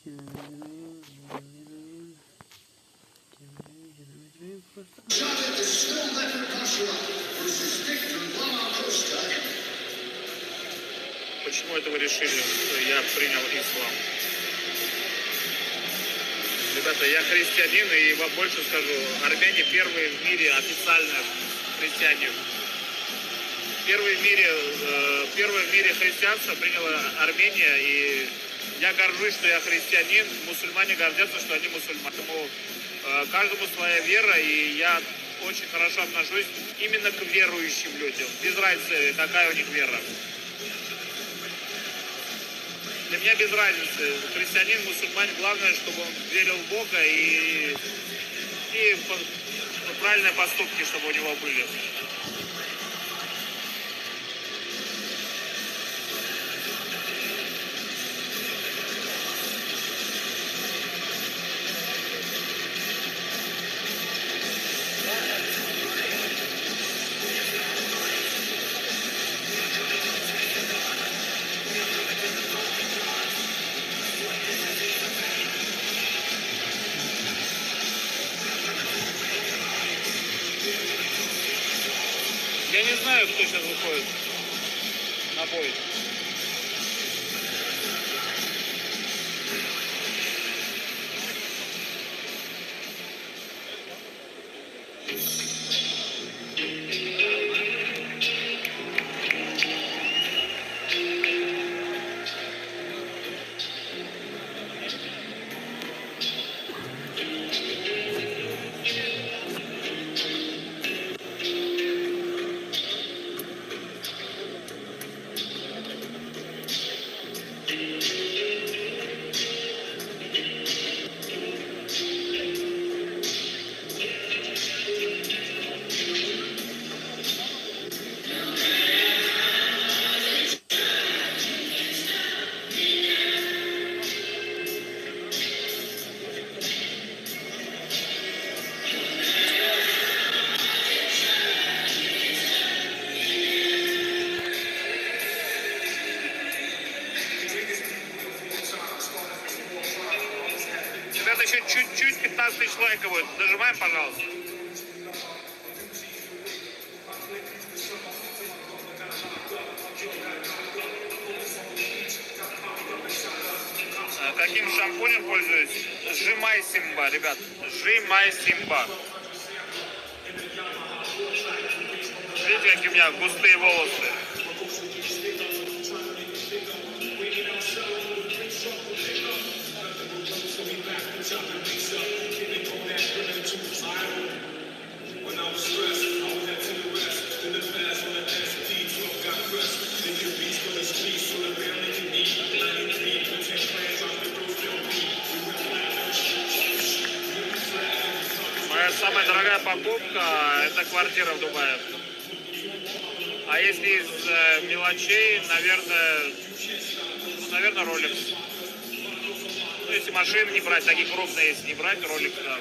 Почему это вы решили, что я принял ислам? Ребята, я христианин, и вам больше скажу, армяне первые в мире официально христиане. Первое в мире христианство приняла Армения, и я горжусь, что я христианин, мусульмане гордятся, что они мусульмане. Поэтому каждому своя вера, и я очень хорошо отношусь именно к верующим людям, без разницы, какая у них вера. Для меня без разницы, христианин, мусульманин, главное, чтобы он верил в Бога и правильные поступки, чтобы у него были. Я не знаю, кто сейчас выходит на бой. Ребята, еще чуть-чуть, 15 тысяч лайков будет. Нажимаем, пожалуйста. Каким шампунем пользуюсь? Сжимай Симба, ребят. Сжимай Симба. Видите, какие у меня густые волосы? Моя самая дорогая покупка — это квартира в Дубае. А если из мелочей, наверное, Rolex. Ну, если машины не брать, такие крупные, если не брать, Rolex, да.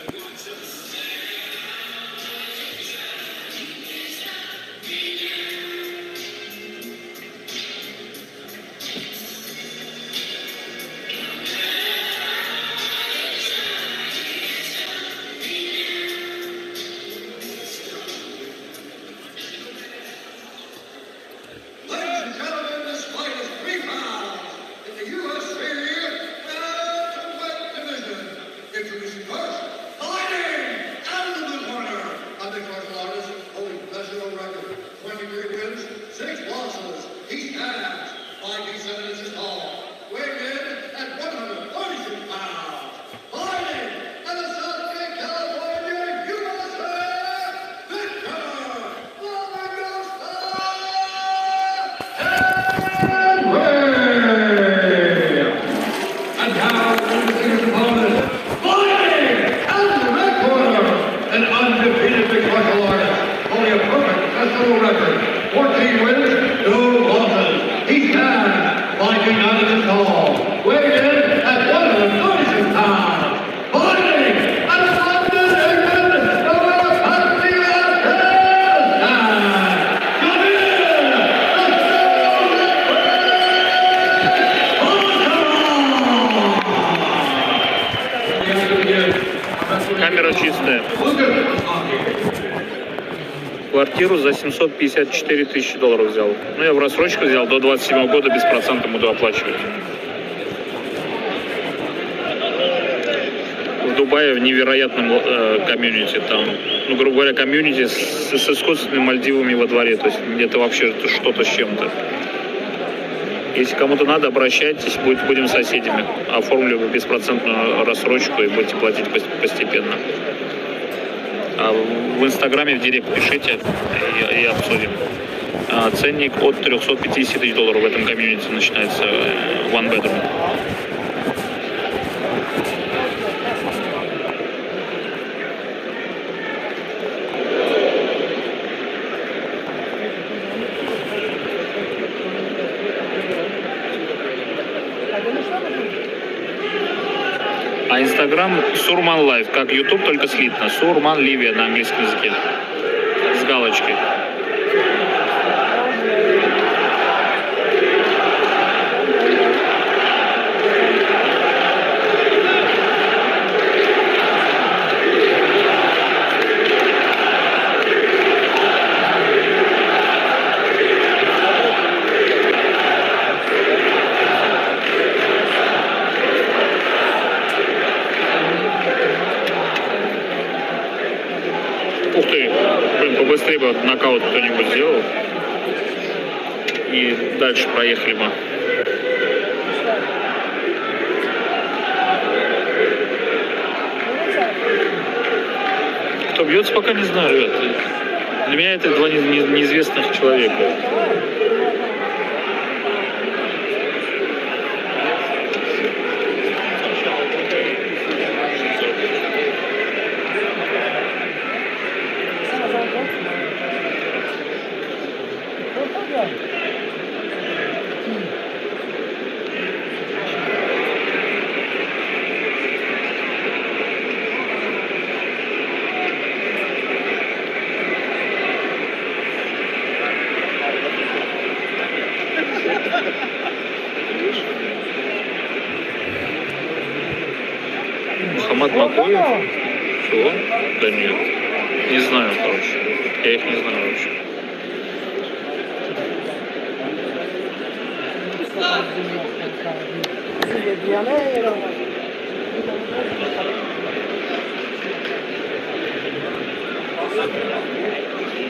Камера чистая. Квартиру за 754 тысячи долларов взял. Ну, я в рассрочку взял, до 27 года без процентов буду оплачивать. В Дубае в невероятном комьюнити там, ну, грубо говоря, комьюнити с искусственными Мальдивами во дворе, то есть это вообще что-то с чем-то. Если кому-то надо, обращайтесь, будем соседями. Оформлю беспроцентную рассрочку и будете платить постепенно. А в Инстаграме в директ пишите и обсудим. Ценник от 350 тысяч долларов в этом комьюнити начинается, one bedroom. А Инстаграм Сурман Лайв, как Ютуб, только слитно. Сурман Ливия на английском языке. С галочкой. Ух ты, блин, побыстрее бы нокаут кто-нибудь сделал. И дальше проехали бы. Кто бьется, пока не знаю, ребят. Для меня это два неизвестных человека. Мухаммад Макоев? Что? Да нет. Не знаю, короче. Я их не знаю вообще.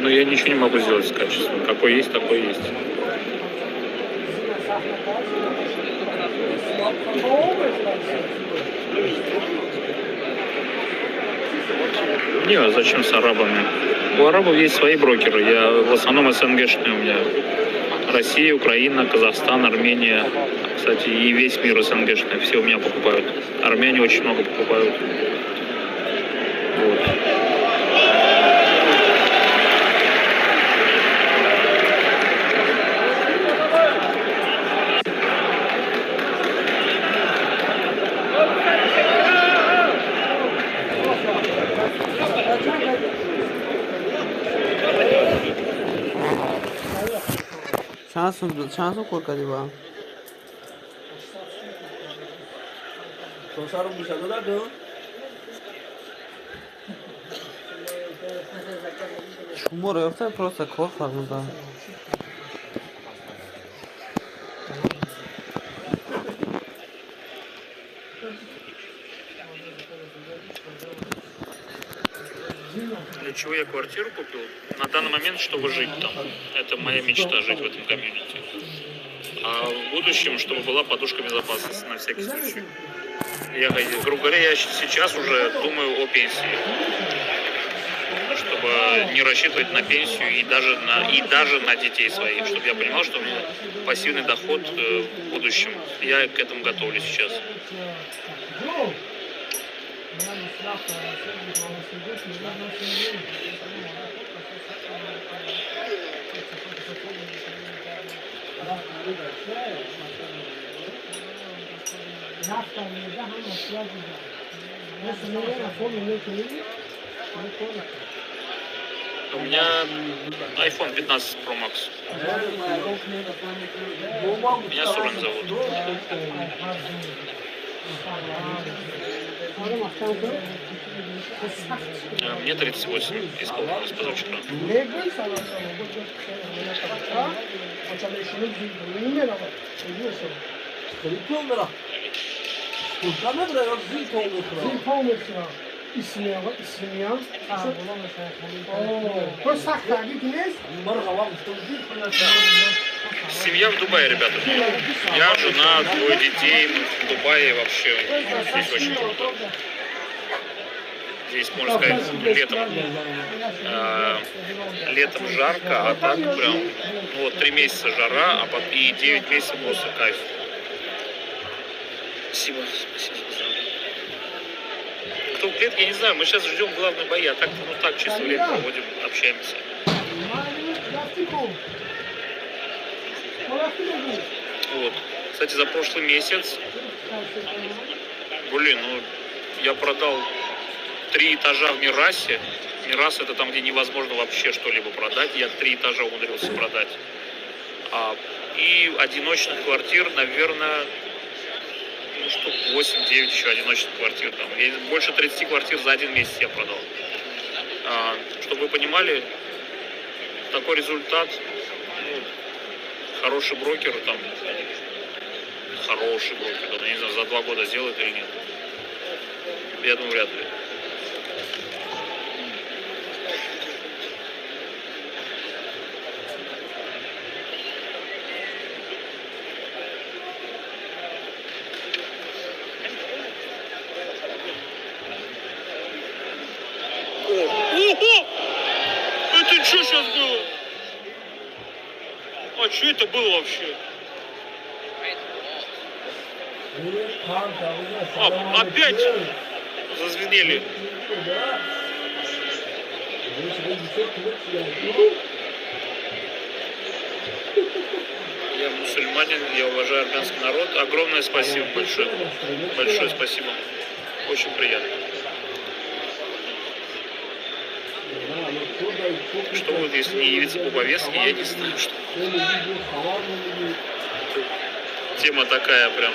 Но я ничего не могу сделать с качеством. Какой есть, такой есть. Не, а зачем с арабами? У арабов есть свои брокеры. Я в основном СНГшные у меня. Россия, Украина, Казахстан, Армения. Кстати, и весь мир СНГшный. Все у меня покупают. Армяне очень много покупают. Вот. Şansın korkadı bana. Sosaram dışarıda da dön. Humor yoksa просто korkarım da. Для чего я квартиру купил? На данный момент, чтобы жить там. Это моя мечта, жить в этом комьюнити. А в будущем, чтобы была подушка безопасности на всякий случай. Грубо говоря, я сейчас уже думаю о пенсии. Чтобы не рассчитывать на пенсию и даже на детей своих. Чтобы я понимал, что у меня пассивный доход в будущем. Я к этому готовлюсь сейчас. У меня iPhone 15 Pro Max. Меня Сурен зовут. Мне 38 исполнилось позавчера. Zil olmuyor. Kurtar mı buraya? Zil olmuyor. İsmi ya. Просто гитнес. Семья в Дубае, ребята. Я, жена, двое детей, мы в Дубае вообще. Здесь очень круто. Здесь, можно сказать, летом жарко, а так прям, ну, вот 3 месяца жара, и 9 месяцев просто кайф. Спасибо, спасибо. Кто в клетке, я не знаю, мы сейчас ждем главный бои, а так, ну так, чисто время проводим, общаемся. Вот. Кстати, за прошлый месяц, блин, ну, я продал 3 этажа в Мирасе. Мирас — это там, где невозможно вообще что-либо продать. Я 3 этажа умудрился продать. И одиночных квартир, наверное, ну, штук 8-9 еще одиночных квартир. Там. Больше 30 квартир за 1 месяц я продал. Чтобы вы понимали, такой результат, ну, хороший брокер, там, хороший брокер, там, я не знаю, за 2 года сделает или нет. Я думаю, вряд ли. Ого! Это что сейчас было? А что это было вообще? Опять зазвенели. Я мусульманин, я уважаю армянский народ. Огромное спасибо большое. Большое спасибо. Очень приятно. Что будет, если не явиться по повестке, я не знаю, что. Тема такая прям.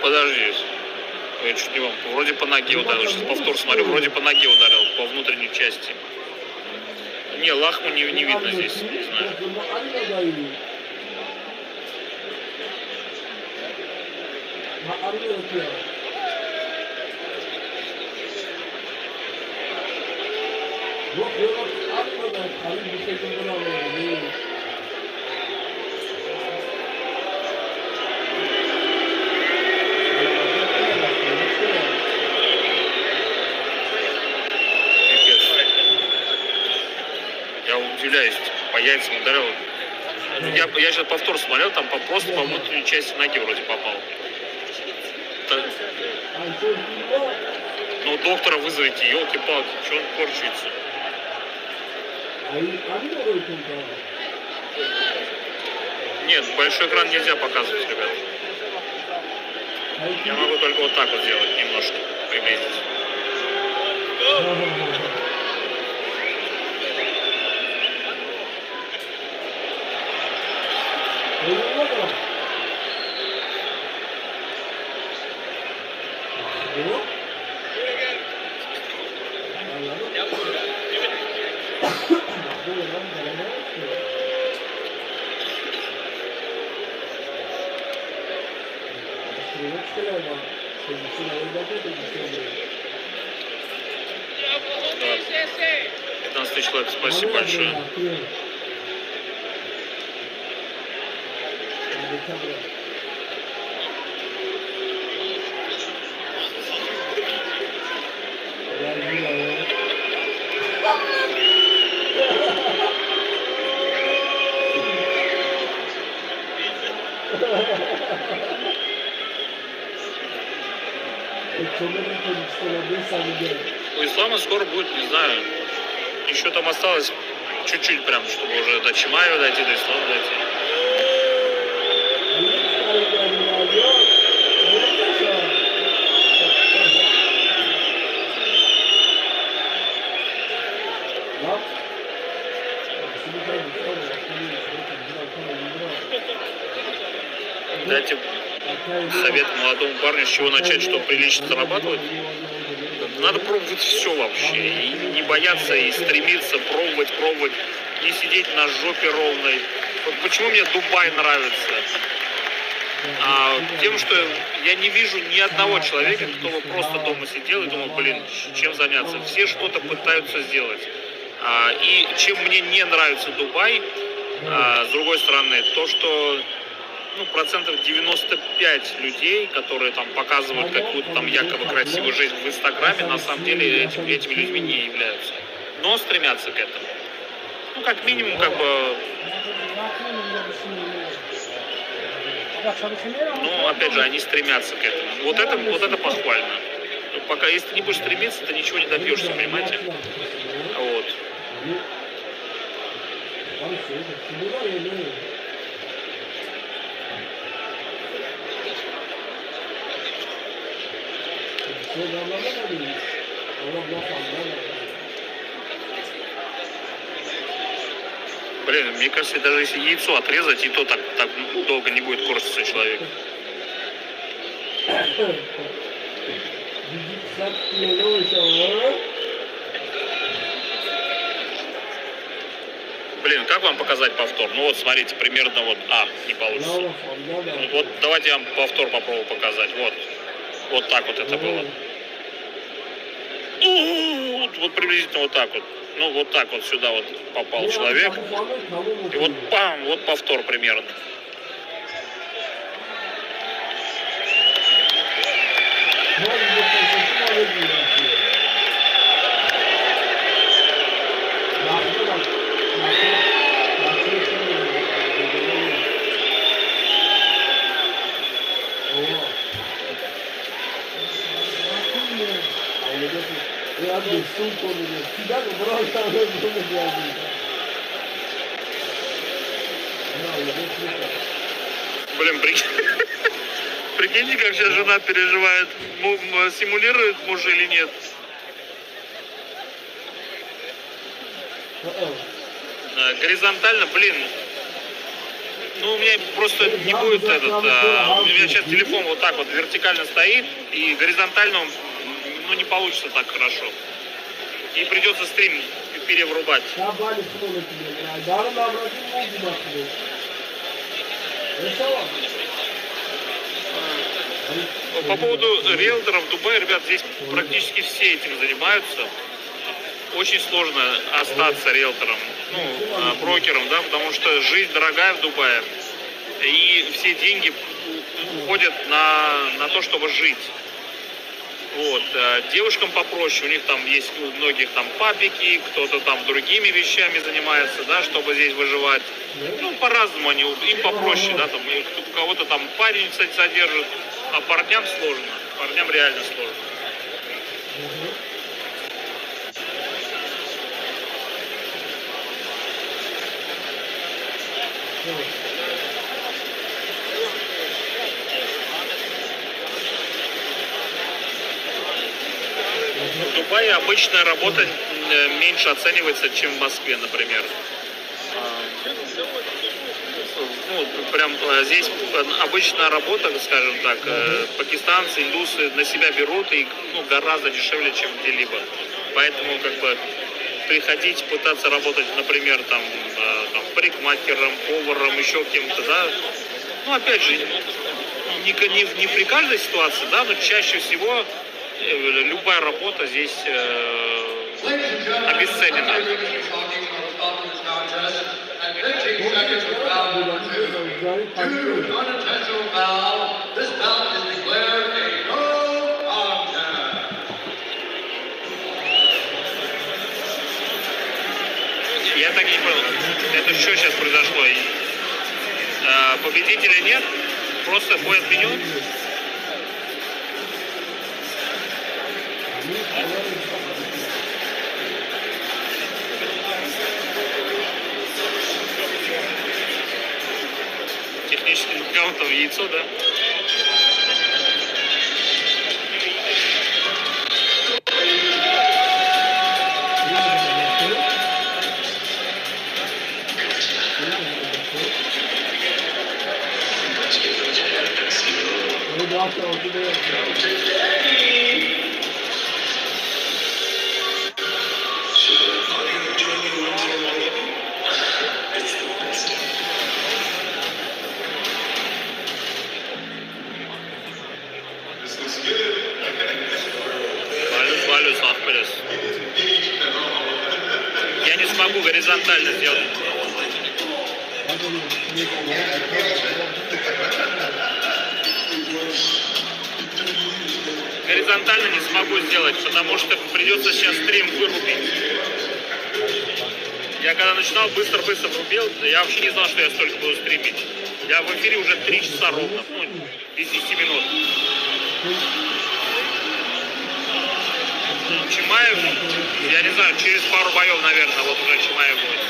Подожди. Я чуть не вам. Вроде по ноге ударил. Сейчас повтор смотрю. Вроде по ноге ударил. По внутренней части. Не, лахму не видно здесь. Не знаю. Я удивляюсь, по яйцам ударил. Я сейчас повтор смотрел, там просто по внутренней части ноги вроде попал. Ну, доктора вызовите, елки-палки, что он корчится? Нет, большой экран нельзя показывать, ребят. Я могу только вот так вот сделать, немножко приблизить. Да. 15 человек, спасибо большое. У Ислама скоро будет, не знаю, еще там осталось чуть-чуть прям, чтобы уже до Чимаева дойти, до Ислама дойти. Дайте совет молодому парню, с чего начать, чтобы прилично зарабатывать. Надо пробовать все вообще. И не бояться, и стремиться пробовать. Не сидеть на жопе ровной. Вот почему мне Дубай нравится? Тем, что я не вижу ни одного человека, кто бы просто дома сидел и думал, блин, чем заняться. Все что-то пытаются сделать. И чем мне не нравится Дубай, с другой стороны, то, что процентов 95 людей, которые там показывают какую-то там якобы красивую жизнь в Инстаграме, на самом деле этими людьми не являются. Но стремятся к этому. Как минимум, как бы... опять же, они стремятся к этому. Вот это похвально. Пока, если ты не будешь стремиться, ты ничего не добьешься, понимаете? Вот. Блин, мне кажется, даже если яйцо отрезать, и то так долго не будет корчиться человек. Блин, как вам показать повтор? Ну вот, смотрите, примерно вот, не получится. Вот давайте я вам повтор попробую показать. Вот так вот это было. Вот приблизительно вот так вот. Ну, вот так вот сюда вот попал человек. И вот пам, вот повтор примерно. Блин, прикиньте, как сейчас жена переживает, симулирует мужа или нет. Горизонтально, блин. У меня просто не будет у меня сейчас телефон вот так вот вертикально стоит, и горизонтально он, не получится так хорошо. И придется стрим переврубать. По поводу риэлторов в Дубае, ребят, здесь практически все этим занимаются. Очень сложно остаться риэлтором, брокером, да, потому что жизнь дорогая в Дубае, и все деньги уходят на то, чтобы жить. Вот. Девушкам попроще, у них там есть у многих там папики, кто-то там другими вещами занимается, да, чтобы здесь выживать. По-разному им попроще, да, там, у кого-то там парень, кстати, содержит, а парням сложно, парням реально сложно. В Дубае обычная работа меньше оценивается, чем в Москве, например. Прям здесь обычная работа, скажем так, пакистанцы, индусы на себя берут и гораздо дешевле, чем где-либо. Поэтому приходить, пытаться работать, например, там парикмахером, поваром, еще кем-то, да. Опять же, не при каждой ситуации, да, но чаще всего любая работа здесь обесценена. Я так не понял, это что сейчас произошло? Победителя нет? Просто ходят меню? Техническим аккаунтом яйцо, да? Zaten ortada yok. Валюс, Ахпелес. Я не смогу горизонтально сделать. Горизонтально не смогу сделать, потому что придется сейчас стрим вырубить. Я когда начинал, быстро-быстро врубил, я вообще не знал, что я столько буду стримить. Я в эфире уже 3 часа ровно, ну, из 10 минут. Чимаев, я не знаю, через пару боев, наверное, вот уже Чимаев будет.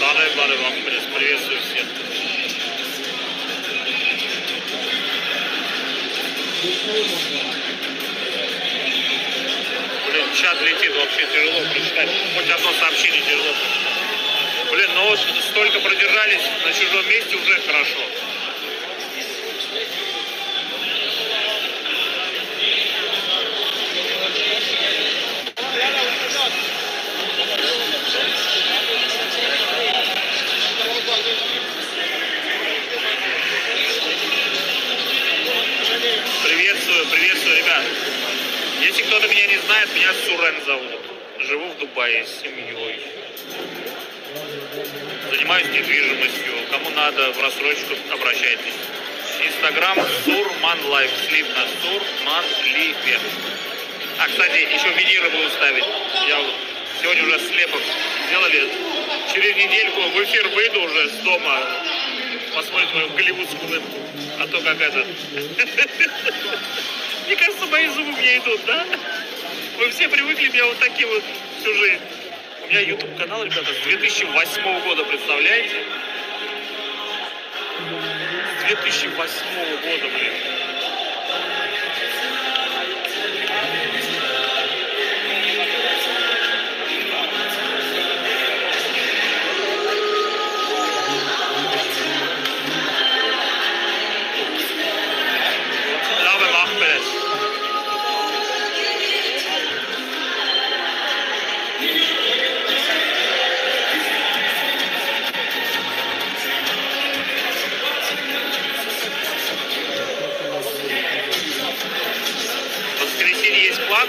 Бары, вам приветствую всех. Блин, чат летит, вообще тяжело прочитать. Хоть одно сообщение тяжело. Блин, ну вот столько продержались на чужом месте, уже хорошо. Приветствую, ребят. Если кто-то меня не знает, меня Сурен зовут. Живу в Дубае с семьей. Занимаюсь недвижимостью. Кому надо в рассрочку, обращайтесь. Инстаграм Сурманлайф. Слитно Сурманливе. А, кстати, еще виниры буду ставить. Я сегодня уже слепок сделали. Через недельку в эфир выйду уже с дома. Посмотрите мою голливудскую улыбку. А то как это. Мне кажется, мои зубы мне идут, да? Вы все привыкли меня вот такие вот всю жизнь. У меня YouTube канал, ребята, с 2008 года, представляете? С 2008 года, блин.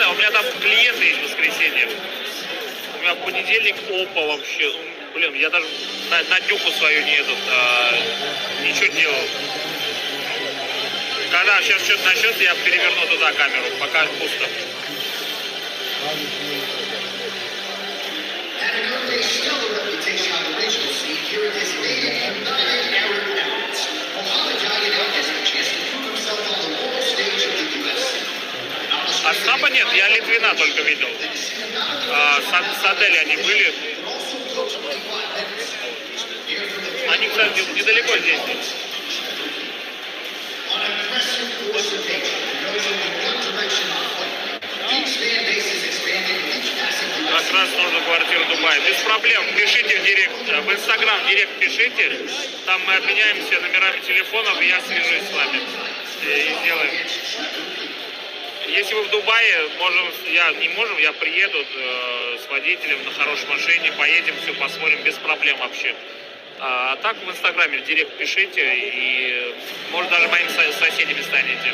А у меня там клиенты есть в воскресенье. У меня в понедельник опа вообще. Блин, я даже на днюху свою не ничего делал. Когда сейчас что-то начнется, я переверну туда камеру, пока пусто. Остапа нет, я Литвина только видел. С Адели они были. Они, кстати, недалеко здесь. Как раз нужно квартиру в Дубае. Без проблем. Пишите в директ. В Инстаграм директ пишите. Там мы обменяемся номерами телефонов, и я свяжусь с вами. И сделаем. Если вы в Дубае, я приеду с водителем на хорошей машине, поедем, все посмотрим, без проблем вообще. А так в Инстаграме в директ пишите, и может даже моими соседями станете.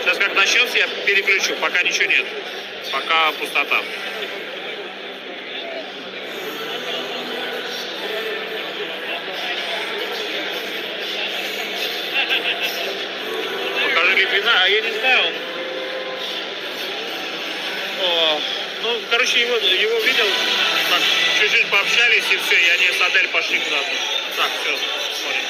Сейчас как начнется, я переключу, пока ничего нет. Пока пустота. Покажи Литвина, а я не знаю. Ну, короче, его видел, так, чуть-чуть пообщались и все, и они с Адель пошли куда-то. Так, все, смотрим.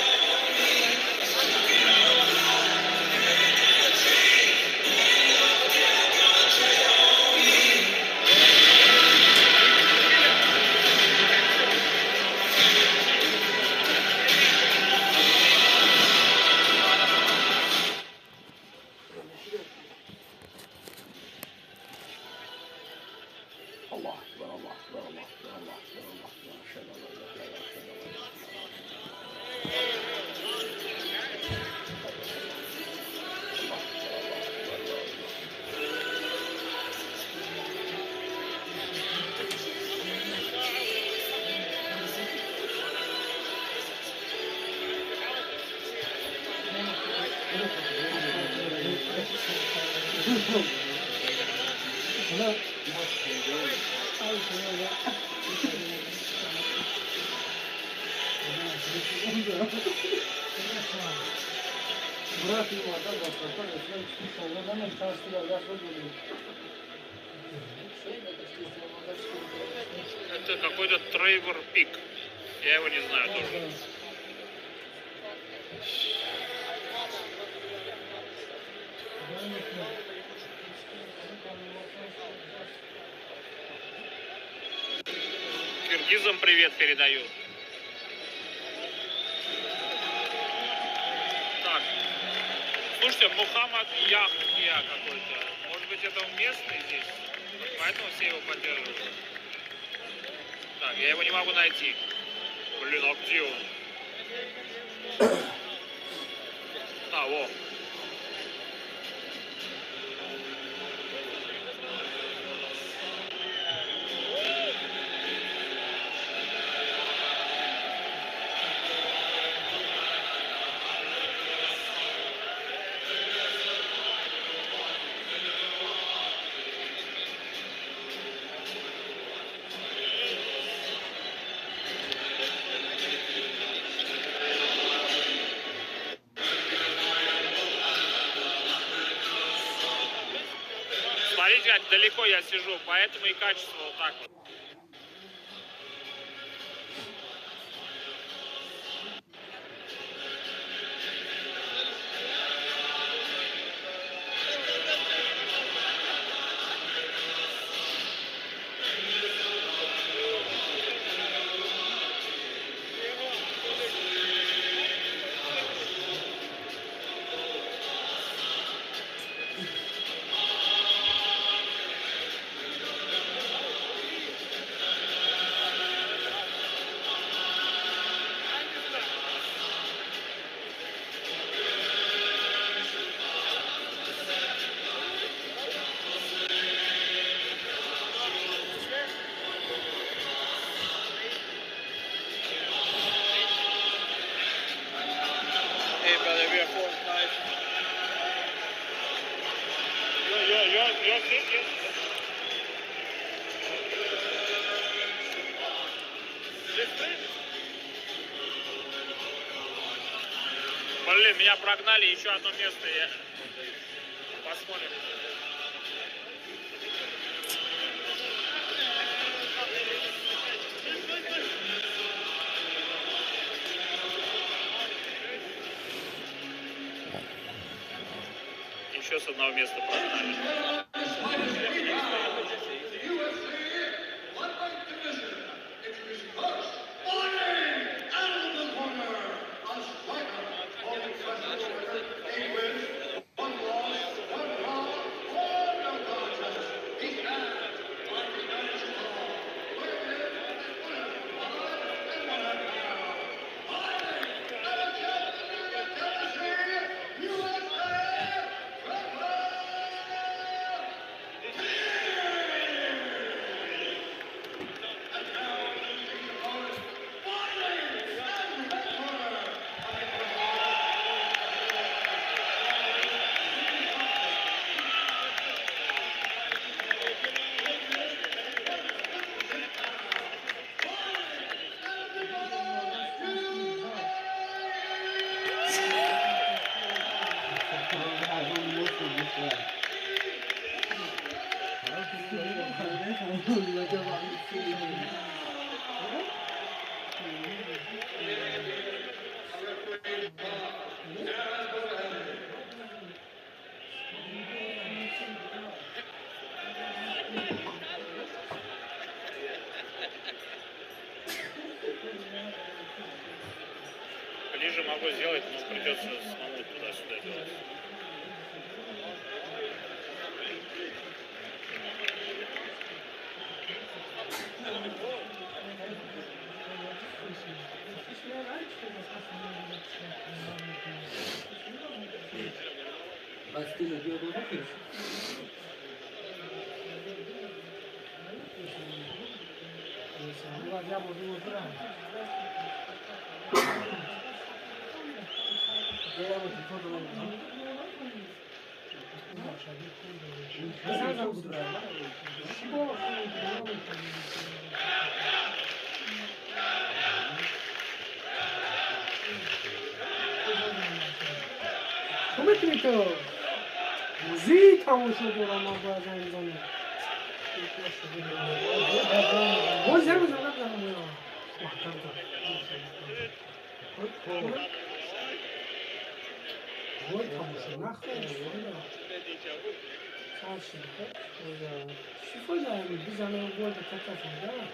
Это какой-то Трейвор Пик. Я его не знаю тоже. Киргизам привет передаю. Так. Слушайте, Мухаммад Яхья какой-то. Может быть, это он местный здесь? Поэтому все его поддерживают. Так, я его не могу найти. Блин, а где он? А, во. Смотрите, как далеко я сижу, поэтому и качество вот так вот. Hey brother, we are 4 and 5. You're good, yes. Блин, меня прогнали, еще одно место. Посмотрим. Еще с одного места прогнали. Ближе могу сделать, но придется самому туда-сюда делать. Бастилия, где вы выходите? Ceylan'ı tutalım. Sen de budur. Come finito? Così تماشا دارم از بازم میزنه باز زر بزن نکنم یا محکم تا وای تماشا نخواهش چشم چی فایده همی بزنه و باید تکتفون دارم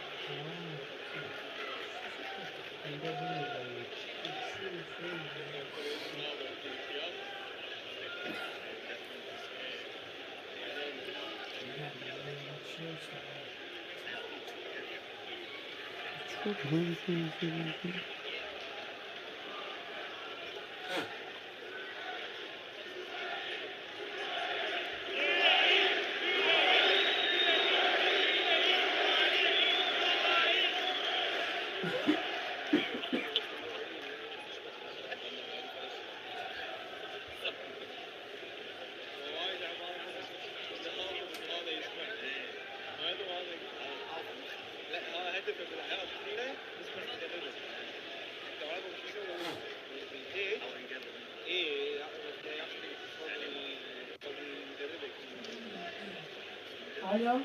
آیا؟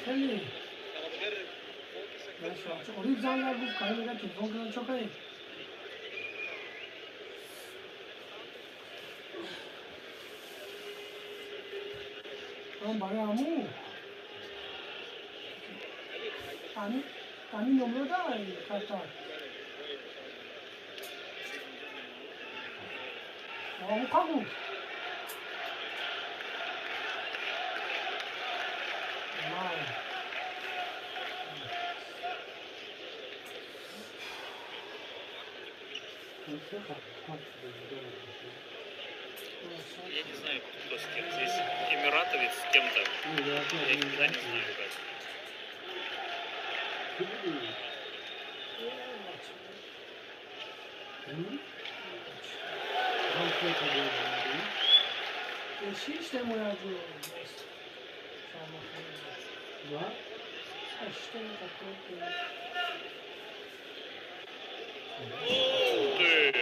چلی؟ اوریب زنگر بود کاری میگه تلفن کنم چو کنی؟ برای امو همین نمره داری کارتار امو کامو Я не знаю, кто с кем. Здесь эмиратовец с кем-то. Я никогда не знаю, как. شیش نمونه جو شما Ух ты!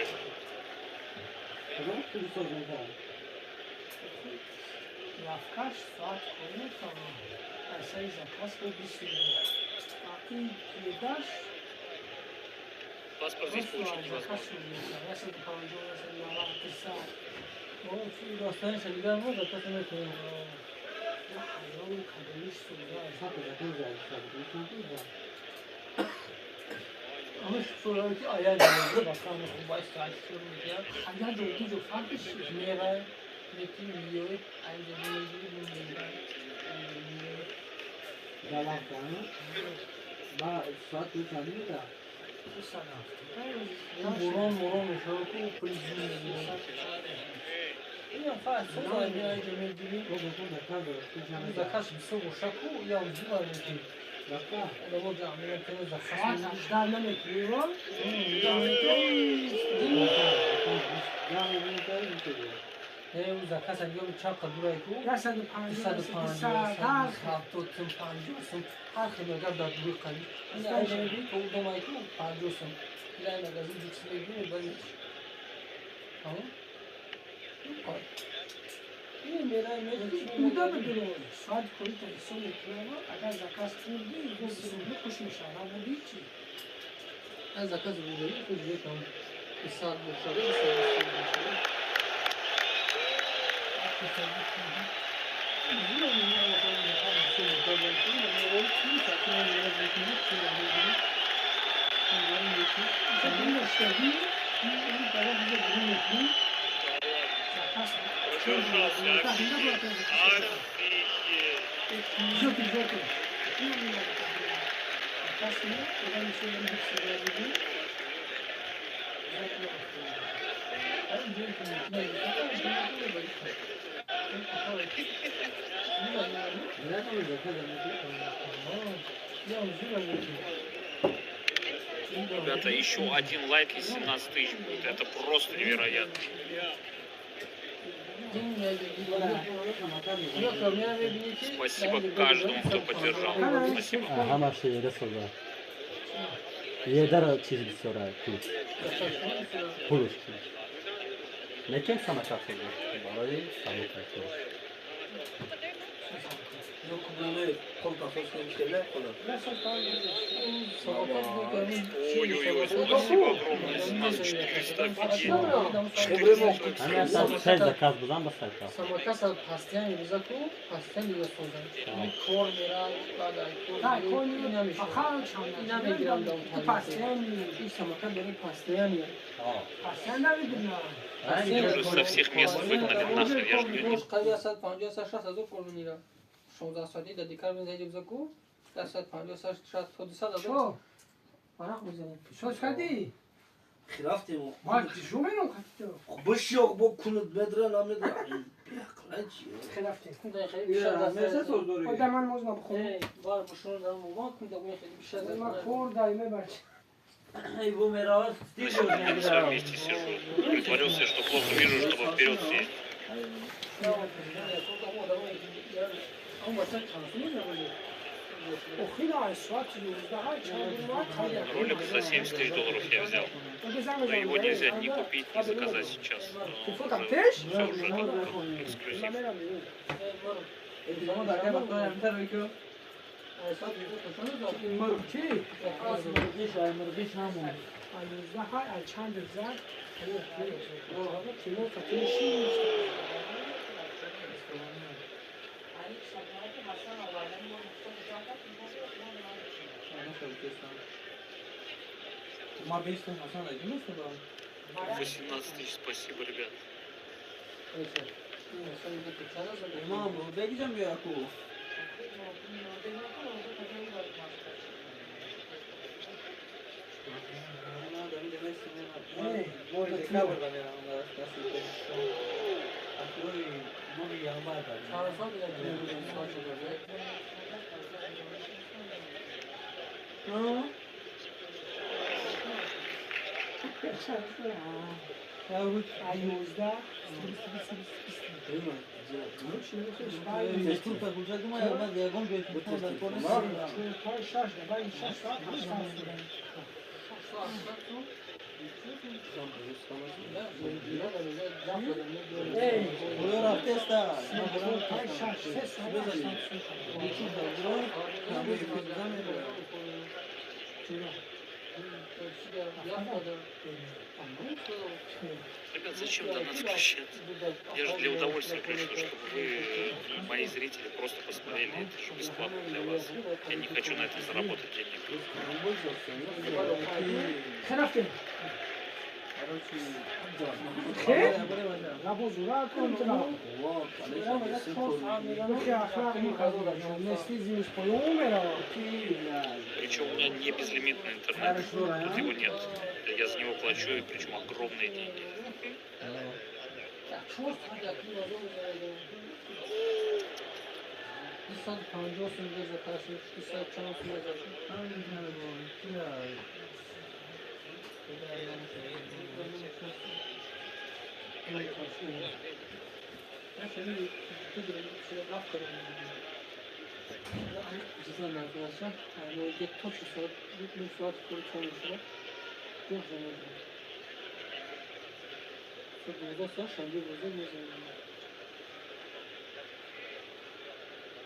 Lafkaş saat koyuyor tamam. Asayı zakas ve bir sürü. Akın yedaş. Паспорт здесь получить Заказ невозможно. oluyor. Nasıl kancı olursa yara kısa. O şu hastanın şeligen var da kasını koyuyor. Ya hayvan kadını soruyor. Ama şu sonraki ayağa geldi. Bakalım bu baş saat sorun ya. Hala doldu çok farklı şey. Mera metin yiyor. Aynı böyle bir bunlar. Bu sana. Moron şarkı prizin. Ya faz sonra bir ay demir gibi. Zakas bir soru şarkı ya uzun ki. Adamı camiye temiz zakas. Saat aşağıdan ekliyor. Ne o zakas diyor uçak kadurayı ku. Ya sen de pancı. Hafta pancıyorsun. Her kadar da duruyor kalıyor. Yani aynı bir toplamayı ku pancıyorsun. İleride gazı yükseliyor gibi böyle. Tamam. Yok. Yine merak Burada da böyle oluyor. Saat koyup da son ekliyor ama agar zakas değil. Bu sürü kuşmuş adam değil ki. Ben zakas buradayım. Kuzey tamam. Bir saat boşalır. Bir saat boşalır. Ребята, еще один лайк и 17 тысяч будет. Это просто невероятно. Спасибо каждому, кто поддержал. Спасибо. همه شیره سودا یه در چیز بسیاره پولش نکن سمکه سودا برای سمکه سودا Yok böyle kol kafası şeyler falan. Ой-ой-ой, спасибо огромное. 17400 офигеть. همه اصلا سیز دکاز بزن بس سرکا Samakasa pastayan yediza ku pastayan yediza sozan. Bir kor mera بعد Tak, alkol oni اینا میشه. akal çanlar. اینا میگیرم دام Tu pasten این samaka داره pastayan yer. pasten nevidir ya? Уже со всех мест выгнали нахрен, я же говорю. روز قضیه 150 60 هزار فرمون میره. 16 ساعتی در دیکار میزنی جبزا کو 150 60 200 هزار. Şu, فرق میزنه. şu skadi. خلافتیم Bak, şu benim kaçtı. باش yok bu kunut bedre namne de yakalaci Khilafti. بیشتر O zaman mozma bu konu. var bu şunu da mı var kuyda bu yakın bir şey Ama kor daime bak. ای bu meravar Все вместе сижу. Притворился, что плохо вижу, чтобы вперед сесть. Ama sen çalışmıyor ya böyle. O khila suat yüzde kaç çarpı Ролик за 70 тысяч долларов я взял. Но его нельзя ни купить, ни заказать сейчас. Ufuk ateş. Все уже эксклюзив. Zaman da gel bak ben yeter bekliyor. Saat 1:00 da. Mırki. مرغیش همون Yüzde kaç ay çand güzel. Kilo katını şey ما بیستم حسن اگه 18 тысяч, спасибо, ребят. Neyse. Yine sen de tutsana sonra. İmam bu bekleyeceğim ya aku. Tarifa bile bilmiyorum. Saç olacak. yüzde. Mecbur bulacak ama ya ben diyagon götürdüm. Şu kar şaş da ben şaş saat kaç saat sürer? Hey. Buyur abdesta. Şu kar şaş ses saat kaç saat sürer? Ребят, зачем донат включать? Я же для удовольствия включу, чтобы вы, мои зрители, просто посмотрели. Это же бесплатно для вас. Я не хочу на этом заработать денег. Khilafti. La bozura kontra. Ki ahlak mı kazanır? Nesli zimiz koyuyor mu ya? Причем у меня не безлимитный интернет. Тут его нет. Я за него плачу, и причем огромные деньги. Bir saat 50 olsun diye zakarsın, bir saat çalışsın diye zakarsın. Ben seni bir şöyle laf kararım. Güzel arkadaşlar. Yani o get topu saat, bir saat kuru çalışıyor. Çok zaman. Çok güzel şanlı güzel.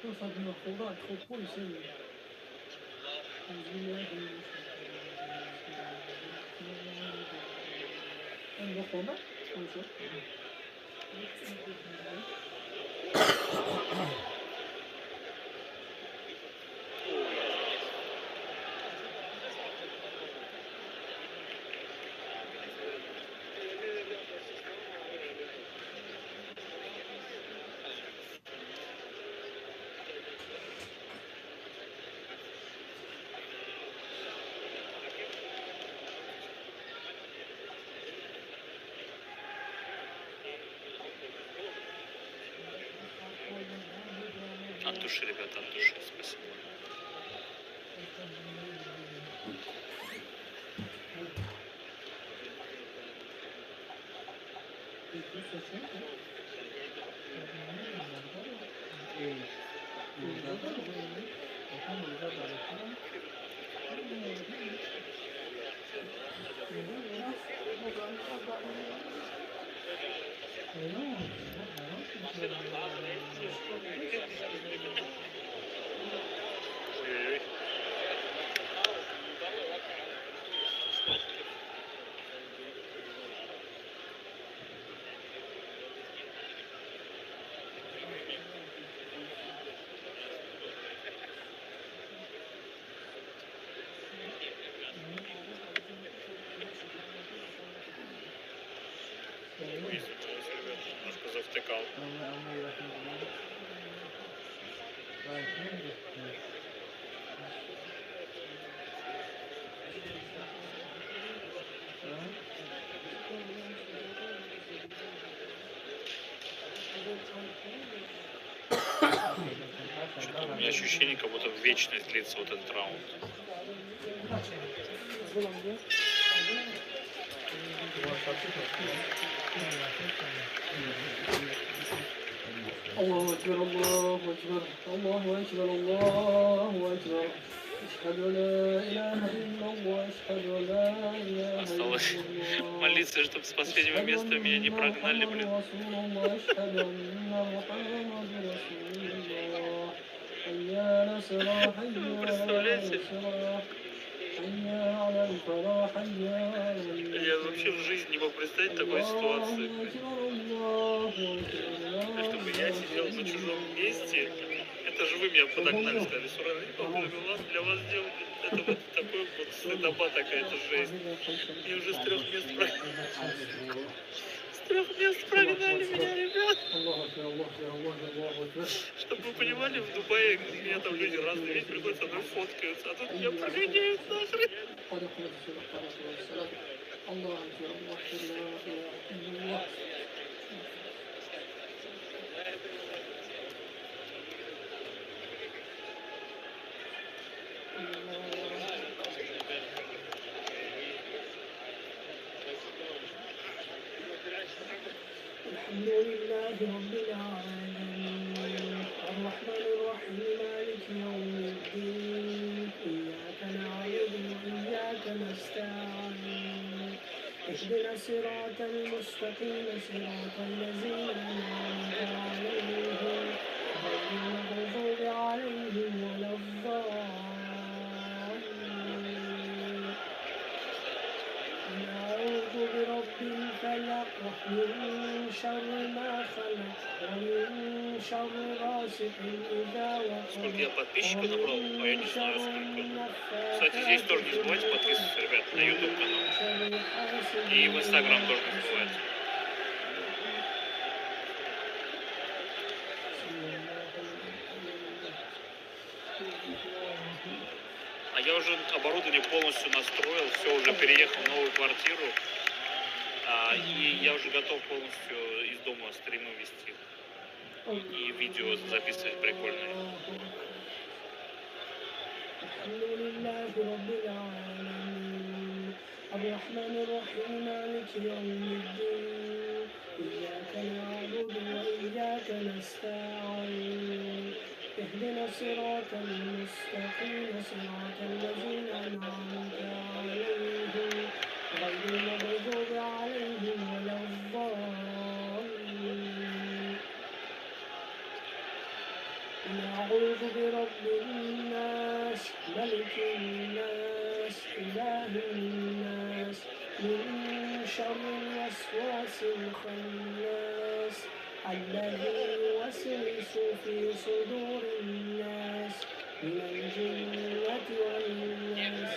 Ça me faudra trop pour ici. On va prendre comme ça. От души, ребята, от души. Спасибо. Ой-ой-ой. Ой, извиняюсь, ребят, немножко завтыкал. Что-то у меня ощущение, как будто в вечность длится вот этот раунд. الله أكبر الله أكبر الله أكبر الله أكبر أشهد أن لا إله إلا الله أشهد أن لا إله إلا Осталось الله молиться, чтобы с последнего места меня не прогнали, блин. أشهد أن محمد رسول الله حي على الصلاة حي Вы على представляете? الصلاة حي على الفلاح حي على الفلاح. Я вообще в жизни не мог представить такой ситуации. Чтобы я сидел на чужом месте, это же вы меня подогнали, сказали, Суран, для вас делали. Это вот такой вот стыдоба такая-то жесть. И уже с 3 мест прогнали. С 3 мест прогнали меня, ребят. Чтобы вы понимали, в Дубае меня там люди разные, ведь приходят со мной фоткаются, а тут меня прогоняют нахрен. الله أكبر الله أكبر لا إله إلا الله. الحمد لله رب العالمين الرحمن الرحيم مالك يوم الدين إياك نعبد وإياك نستعين اهدنا الصراط المستقيم صراط الذين أنعمت عليهم غير المغضوب عليهم ولا الضالين نعوذ برب الفلق من شر ما خلق ومن شر غاسق إذا Сколько وقب я подписчиков набрал? А я не знаю сколько. النفاثات Кстати, здесь тоже не забывайте подписываться, ребят, на YouTube канал. И в Instagram тоже не забывайте. А я уже оборудование полностью настроил, все уже переехал в новую квартиру. И я уже готов полностью из дома стримы вести. И видео записывать прикольные. الحمد لله رب العالمين الرحمن الرحيم مالك يوم الدين إياك نعبد وإياك نستعين اهدنا الصراط المستقيم صراط الذين أنعمت عليهم غير المغضوب عليهم ولا الضالين نعوذ برب الناس ملك الناس إله الناس من شر الوسواس الخناس الذي يوسوس في صدور الناس من الجنة والناس.